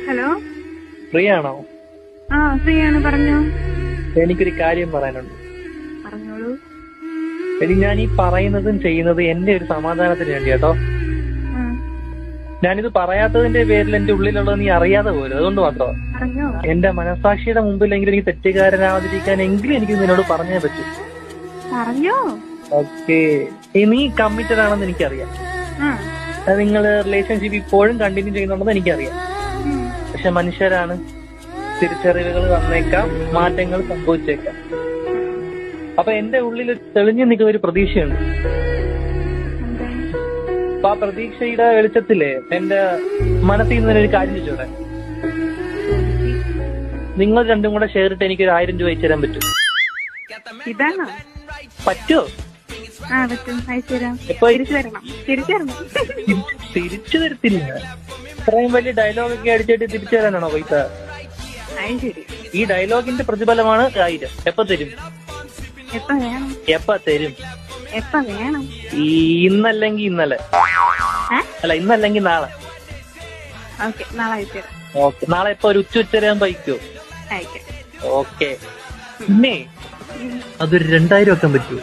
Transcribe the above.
Hello, free ആണോ? ആ free ആണ്, പറഞ്ഞോ. എനിക്കൊരു കാര്യം പറയാനുണ്ട്. പറഞ്ഞോളൂ. ഞാൻ ഈ പറയുന്നതും ചെയ്യുന്നതും എന്റെ ഒരു സമാധാനത്തിന് വേണ്ടി കേട്ടോ. ആ, ഞാനിത് പറയാത്തതിന്റെ പേരിൽ എന്റെ ഉള്ളിലുള്ളത് നീ അറിയാതെ പോലും, അതുകൊണ്ട് മാത്രം. പറഞ്ഞോ. എന്റെ മനസാക്ഷിയുടെ മുമ്പിലെങ്കിലും എനിക്ക് തെറ്റുകാരനാവാതിരിക്കാൻ എങ്കിലും എനിക്ക് നിന്നോട് പറഞ്ഞേ പറ്റൂ. പറഞ്ഞോ. ഓക്കെ, നീ കമ്മിറ്റഡ് ആണെന്ന് എനിക്കറിയാം. ആ, നിങ്ങൾ റിലേഷൻഷിപ്പ് ഇപ്പോഴും കണ്ടിന്യൂ ചെയ്യുന്നുണ്ടെന്ന് എനിക്കറിയാം. ഉം. പക്ഷെ മനുഷ്യരാണ്, തിരിച്ചറിവുകൾ വന്നേക്കാം, മാറ്റങ്ങൾ സംഭവിച്ചേക്കാം. അപ്പൊ എന്റെ ഉള്ളിൽ തെളിഞ്ഞു നിൽക്കുന്ന ഒരു പ്രതീക്ഷയുണ്ട്. എന്താ? അപ്പൊ ആ പ്രതീക്ഷയുടെ വെളിച്ചത്തില് എന്റെ മനസ്സിൽ നിന്ന് ഒരു കാര്യം ചോദിച്ചോടെ. നിങ്ങൾ രണ്ടും കൂടെ ഷെയർ ഇട്ട് എനിക്കൊരു 1000 രൂപ അയച്ചു തരാൻ പറ്റും? ഇതാണോ? പറ്റുമോ? ആ പറ്റും, അയച്ചു തരാം. എപ്പോ? തിരിച്ചു തരണം. തിരിച്ചു തരത്തില്ല. ഇത്രയും വലിയ ഡയലോഗൊക്കെ അടിച്ചിട്ട് തിരിച്ചു തരാനാണോ പൈസ? അത് ശരി. ഈ ഡയലോഗിന്റെ പ്രതിഫലമാണ് 1000. എപ്പോ തരും? എപ്പ വേണം? എപ്പ തരും? എപ്പ വേണം? ഇന്നല്ലെങ്കിൽ ഇന്നലെ, ഏ? അല്ല ഇന്നല്ലെങ്കിൽ നാളെ. ഓക്കെ, നാളെ അയച്ചു തരാം. ഓക്കെ, നാളെ എപ്പോ ഒരു ഉച്ചവരാൻ പൈക്കോ? അയക്കാം. ഓക്കെ. പിന്നെ അതൊരു 2000 വെക്കാൻ പറ്റുമോ?